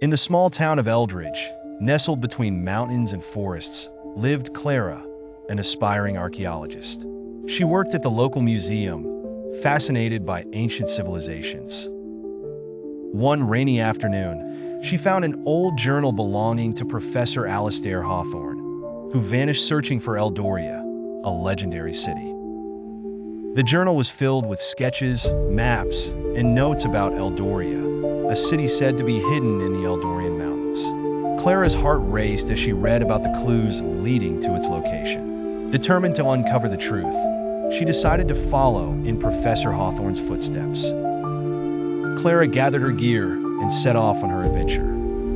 In the small town of Eldridge, nestled between mountains and forests, lived Clara, an aspiring archaeologist. She worked at the local museum, fascinated by ancient civilizations. One rainy afternoon, she found an old journal belonging to Professor Alistair Hawthorne, who vanished searching for Eldoria, a legendary city. The journal was filled with sketches, maps, and notes about Eldoria, a city said to be hidden in the Eldorian mountains. Clara's heart raced as she read about the clues leading to its location. Determined to uncover the truth, she decided to follow in Professor Hawthorne's footsteps. Clara gathered her gear and set off on her adventure.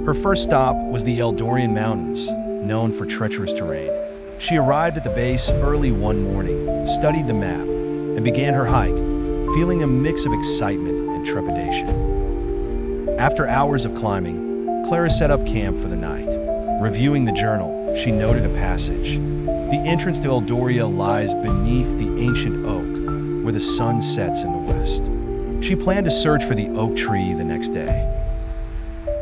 Her first stop was the Eldorian Mountains, known for treacherous terrain. She arrived at the base early one morning, studied the map, and began her hike, feeling a mix of excitement and trepidation. After hours of climbing, Clara set up camp for the night. Reviewing the journal, she noted a passage. The entrance to Eldoria lies beneath the ancient oak, where the sun sets in the west. She planned to search for the oak tree the next day.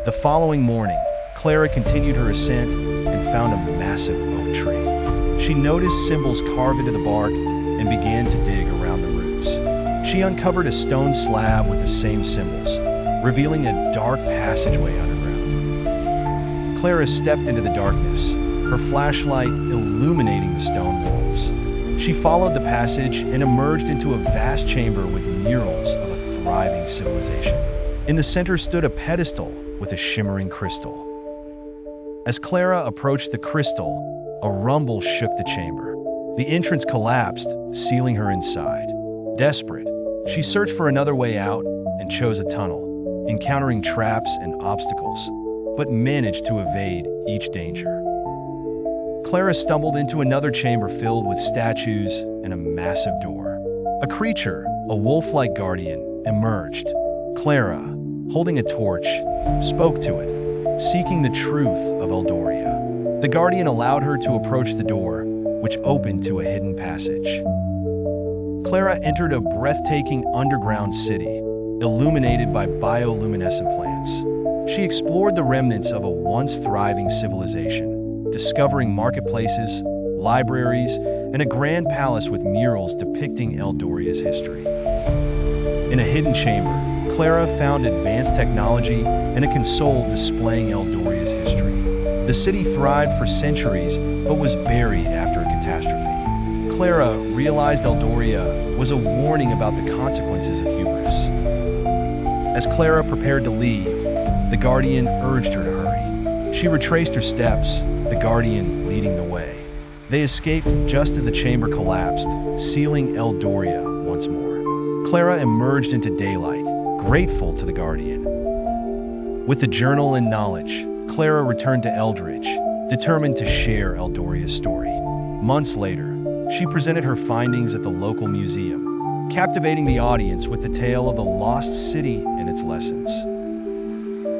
The following morning, Clara continued her ascent and found a massive oak tree. She noticed symbols carved into the bark and began to dig around the roots. She uncovered a stone slab with the same symbols, revealing a dark passageway underground. Clara stepped into the darkness, her flashlight illuminating the stone walls. She followed the passage and emerged into a vast chamber with murals of a thriving civilization. In the center stood a pedestal with a shimmering crystal. As Clara approached the crystal, a rumble shook the chamber. The entrance collapsed, sealing her inside. Desperate, she searched for another way out and chose a tunnel, encountering traps and obstacles, but managed to evade each danger. Clara stumbled into another chamber filled with statues and a massive door. A creature, a wolf-like guardian, emerged. Clara, holding a torch, spoke to it, seeking the truth of Eldoria. The guardian allowed her to approach the door, which opened to a hidden passage. Clara entered a breathtaking underground city, illuminated by bioluminescent plants. She explored the remnants of a once thriving civilization, discovering marketplaces, libraries, and a grand palace with murals depicting Eldoria's history. In a hidden chamber, Clara found advanced technology and a console displaying Eldoria's history. The city thrived for centuries, but was buried after a catastrophe. Clara realized Eldoria was a warning about the consequences of hubris. As Clara prepared to leave, the Guardian urged her to hurry. She retraced her steps, the Guardian leading the way. They escaped just as the chamber collapsed, sealing Eldoria once more. Clara emerged into daylight, grateful to the Guardian. With the journal and knowledge, Clara returned to Eldridge, determined to share Eldoria's story. Months later, she presented her findings at the local museum, captivating the audience with the tale of the lost city and its lessons.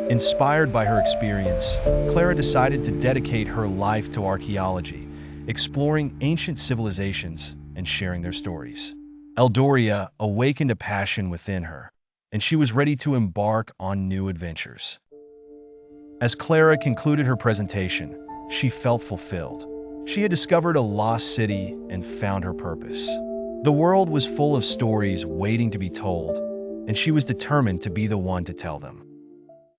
Inspired by her experience, Clara decided to dedicate her life to archaeology, exploring ancient civilizations and sharing their stories. Eldoria awakened a passion within her, and she was ready to embark on new adventures. As Clara concluded her presentation, she felt fulfilled. She had discovered a lost city and found her purpose. The world was full of stories waiting to be told, and she was determined to be the one to tell them.